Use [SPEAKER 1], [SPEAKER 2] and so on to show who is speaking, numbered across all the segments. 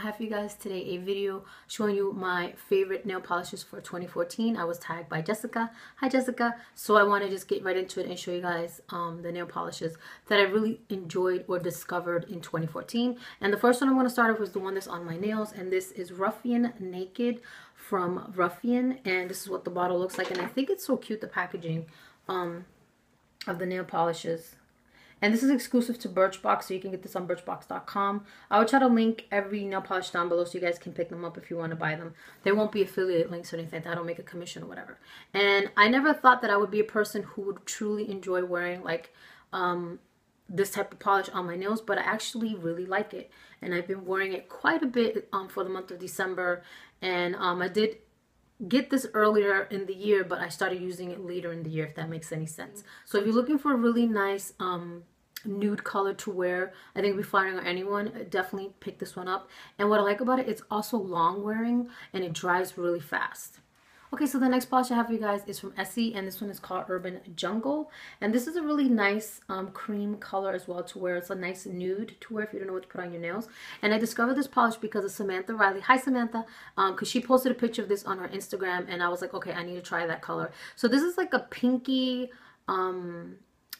[SPEAKER 1] have for you guys today a video showing you my favorite nail polishes for 2014. I was tagged by Jessica. Hi Jessica. So I want to just get right into it and show you guys the nail polishes that I really enjoyed or discovered in 2014. And the first one I'm going to start off is the one that's on my nails, and this is Ruffian Naked from Ruffian, and this is what the bottle looks like. And I think it's so cute, the packaging of the nail polishes. And this is exclusive to Birchbox, so you can get this on Birchbox.com. I will try to link every nail polish down below so you guys can pick them up if you want to buy them. There won't be affiliate links or anything like that. I don't make a commission or whatever. And I never thought that I would be a person who would truly enjoy wearing like this type of polish on my nails, but I actually really like it. And I've been wearing it quite a bit for the month of December. And I did get this earlier in the year, but I started using it later in the year, if that makes any sense. So if you're looking for a really nice nude color to wear, I think it'll be flattering on anyone, definitely pick this one up. And what I like about it, it's also long wearing and it dries really fast. Okay, so the next polish I have for you guys is from Essie, and this one is called Urban Jungle. And this is a really nice cream color as well to wear. It's a nice nude to wear if you don't know what to put on your nails. And I discovered this polish because of Samantha Riley. Hi, Samantha. Because she posted a picture of this on her Instagram, and I was like, okay, I need to try that color. So this is like a pinky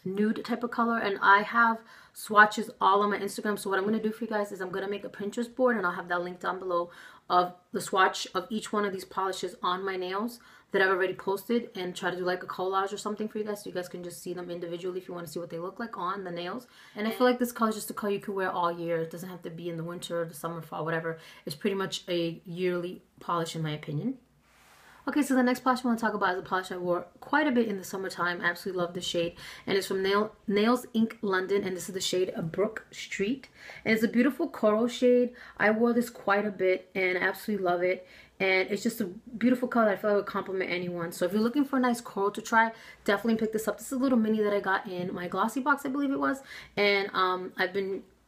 [SPEAKER 1] nude type of color, and I have swatches all on my Instagram. So what I'm going to do for you guys is I'm going to make a Pinterest board, and I'll have that link down below of the swatch of each one of these polishes on my nails that I've already posted, and try to do like a collage or something for you guys so you guys can just see them individually if you want to see what they look like on the nails. And I feel like this color is just a color you can wear all year. It doesn't have to be in the winter or the summer, fall, whatever. It's pretty much a yearly polish in my opinion. Okay, so the next polish I want to talk about is a polish I wore quite a bit in the summertime. I absolutely love the shade. And it's from Nails Inc. London. And this is the shade Brook Street. And it's a beautiful coral shade. I wore this quite a bit and I absolutely love it. And it's just a beautiful color. I feel like it would compliment anyone. So if you're looking for a nice coral to try, definitely pick this up. This is a little mini that I got in my Glossy box, I believe it was. And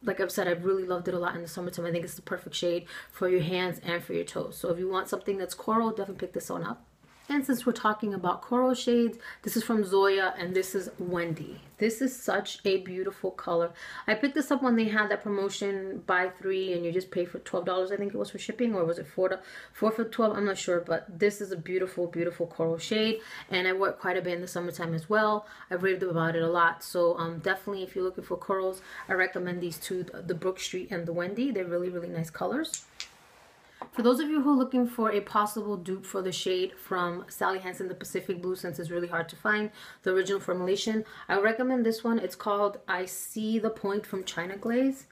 [SPEAKER 1] like I've said, I've really loved it a lot in the summertime. I think it's the perfect shade for your hands and for your toes. So if you want something that's coral, definitely pick this one up. And since we're talking about coral shades, this is from Zoya, and this is Wendy. This is such a beautiful color. I picked this up when they had that promotion, buy 3 and you just pay for $12, I think it was, for shipping, or was it 4 for 12? I'm not sure, but this is a beautiful, beautiful coral shade, and I wore it quite a bit in the summertime as well. I've raved about it a lot. So definitely, if you're looking for corals, I recommend these two, the Brook Street and the Wendy. They're really, really nice colors. For those of you who are looking for a possible dupe for the shade from Sally Hansen, the Pacific Blue, since it's really hard to find the original formulation, I recommend this one. It's called I See the Point from China Glaze.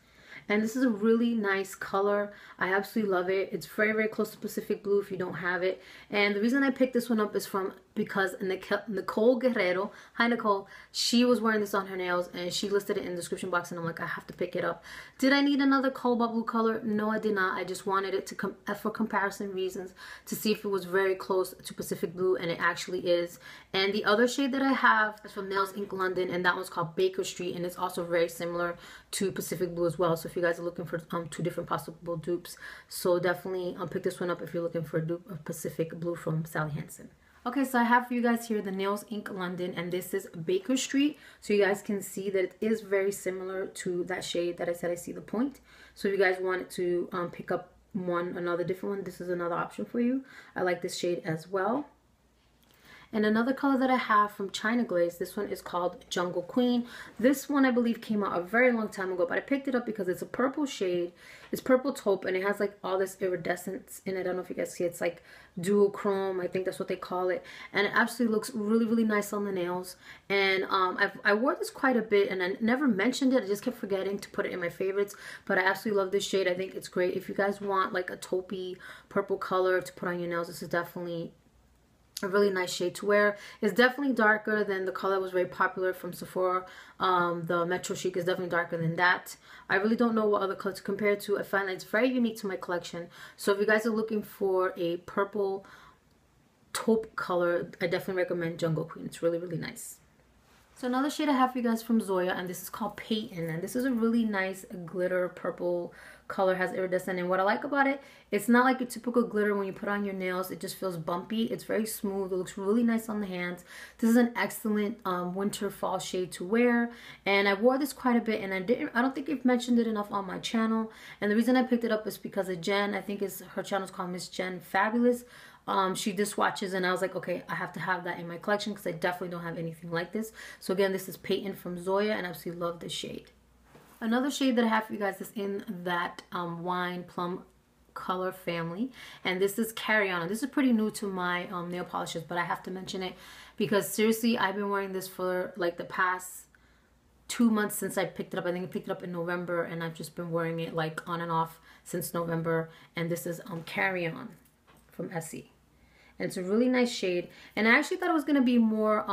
[SPEAKER 1] And this is a really nice color. I absolutely love it. It's very, very close to Pacific Blue if you don't have it. And the reason I picked this one up is because Nicole Guerrero, hi Nicole, she was wearing this on her nails and she listed it in the description box, and I'm like, I have to pick it up. Did I need another cobalt blue color? No, I did not. I just wanted it to for comparison reasons, to see if it was very close to Pacific Blue, and it actually is. And the other shade that I have is from Nails Inc. London, and that one's called Baker Street, and it's also very similar to Pacific Blue as well. So if you guys are looking for two different possible dupes, so definitely pick this one up if you're looking for a dupe of Pacific Blue from Sally Hansen. Okay, so I have for you guys here the Nails Inc. London, and this is Baker Street. So you guys can see that it is very similar to that shade that I said I see the point. So if you guys wanted to pick up another different one, this is another option for you. I like this shade as well. And another color that I have from China Glaze, this one is called Jungle Queen. This one I believe came out a very long time ago, but I picked it up because it's a purple shade. It's purple taupe, and it has like all this iridescence in it. I don't know if you guys see it. It's like duochrome, I think that's what they call it. And it absolutely looks really, really nice on the nails. And I wore this quite a bit, and I never mentioned it. I just kept forgetting to put it in my favorites. But I absolutely love this shade. I think it's great. If you guys want like a taupey purple color to put on your nails, this is definitely a really nice shade to wear. It's definitely darker than the color that was very popular from Sephora. The Metro Chic is definitely darker than that. I really don't know what other color to compare it to. I find that it's very unique to my collection. So if you guys are looking for a purple taupe color, I definitely recommend Jungle Queen. It's really, really nice. So another shade I have for you guys from Zoya, and this is called Peyton, and this is a really nice glitter purple color, has iridescent. And what I like about it, it's not like a typical glitter when you put on your nails. It just feels bumpy. It's very smooth. It looks really nice on the hands. This is an excellent winter fall shade to wear, and I wore this quite a bit, and I don't think I've mentioned it enough on my channel. And the reason I picked it up is because of Jen. I think her channel is called Miss Jen Fabulous. She did swatches, and I was like, okay, I have to have that in my collection because I definitely don't have anything like this. So again, this is Peyton from Zoya, and I absolutely love this shade. Another shade that I have for you guys is in that wine plum color family, and this is Carry On. This is pretty new to my nail polishes, but I have to mention it because seriously, I've been wearing this for like the past 2 months since I picked it up. I think I picked it up in November, and I've just been wearing it like on and off since November. And this is Carry On from Essie. And it's a really nice shade, and I actually thought it was gonna be more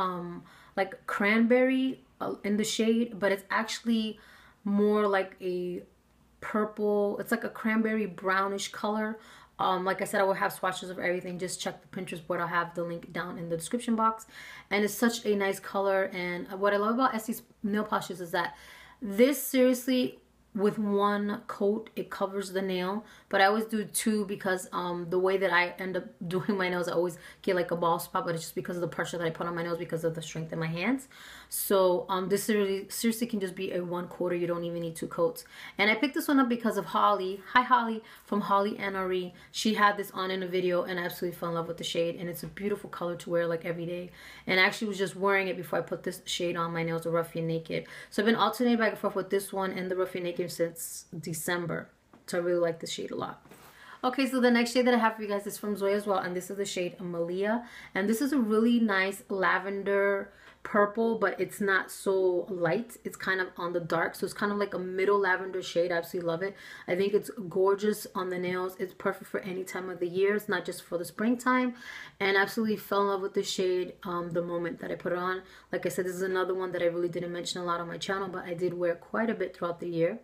[SPEAKER 1] like cranberry in the shade, but it's actually more like a purple. It's like a cranberry brownish color. Like I said, I will have swatches of everything. Just check the Pinterest board. I'll have the link down in the description box. And it's such a nice color, and what I love about Essie's nail polishes is that this, seriously, with one coat it covers the nail, but I always do two because the way that I end up doing my nails, I always get like a bald spot, but it's just because of the pressure that I put on my nails because of the strength in my hands. So this seriously can just be a one coater. You don't even need two coats. And I picked this one up because of Holly. Hi Holly, from Holly NRE. She had this on in a video, and I absolutely fell in love with the shade, and it's a beautiful color to wear like every day. And I actually was just wearing it before I put this shade on my nails, the Ruffian Naked. So I've been alternating back and forth with this one and the Ruffian Naked since December. So I really like this shade a lot. Okay, so the next shade that I have for you guys is from Zoya as well, and this is the shade Malia. And this is a really nice lavender purple, but it's not so light. It's kind of on the dark, so it's kind of like a middle lavender shade. I absolutely love it. I think it's gorgeous on the nails. It's perfect for any time of the year. It's not just for the springtime. And I absolutely fell in love with this shade the moment that I put it on. Like I said, this is another one that I really didn't mention a lot on my channel, but I did wear quite a bit throughout the year.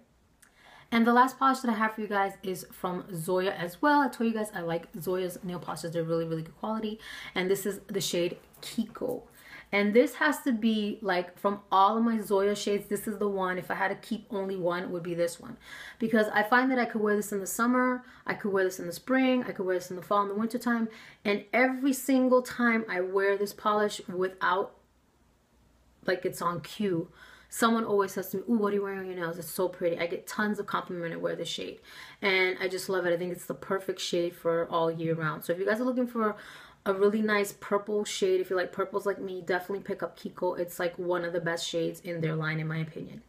[SPEAKER 1] And the last polish that I have for you guys is from Zoya as well. I told you guys I like Zoya's nail polishes. They're really, really good quality. And this is the shade Kiko. And this has to be, like, from all of my Zoya shades, this is the one. If I had to keep only one, it would be this one. Because I find that I could wear this in the summer, I could wear this in the spring, I could wear this in the fall and the winter time. And every single time I wear this polish without, like, it's on cue, someone always says to me, "Ooh, what are you wearing on your nails? It's so pretty." I get tons of compliment when I wear this shade. And I just love it. I think it's the perfect shade for all year round. So if you guys are looking for a really nice purple shade, if you like purples like me, definitely pick up Kiko. It's like one of the best shades in their line, in my opinion.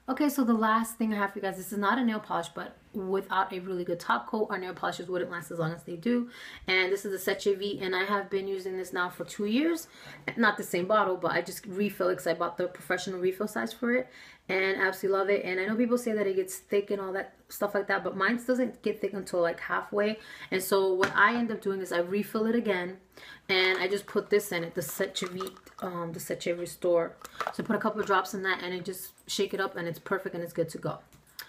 [SPEAKER 1] Okay, so the last thing I have for you guys, this is not a nail polish, but without a really good top coat, our nail polishes wouldn't last as long as they do. And this is a Seche V, and I have been using this now for 2 years. Not the same bottle, but I just refill it because I bought the professional refill size for it. And I absolutely love it. And I know people say that it gets thick and all that stuff like that, but mine doesn't get thick until like halfway. And so what I end up doing is I refill it again, and I just put this in it, the Seche V, the Seche Restore. So I put a couple of drops in that, and it just shake it up, and it's perfect, and it's good to go.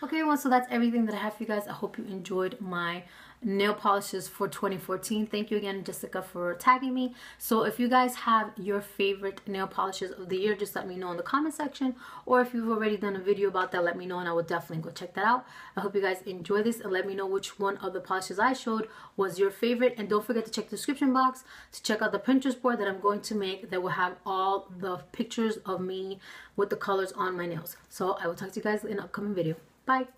[SPEAKER 1] Okay, everyone, so that's everything that I have for you guys. I hope you enjoyed my nail polishes for 2014. Thank you again, Jessica, for tagging me. So if you guys have your favorite nail polishes of the year, just let me know in the comment section. Or if you've already done a video about that, let me know, and I will definitely go check that out. I hope you guys enjoy this, and let me know which one of the polishes I showed was your favorite. And don't forget to check the description box to check out the Pinterest board that I'm going to make that will have all the pictures of me with the colors on my nails. So I will talk to you guys in an upcoming video. Bye.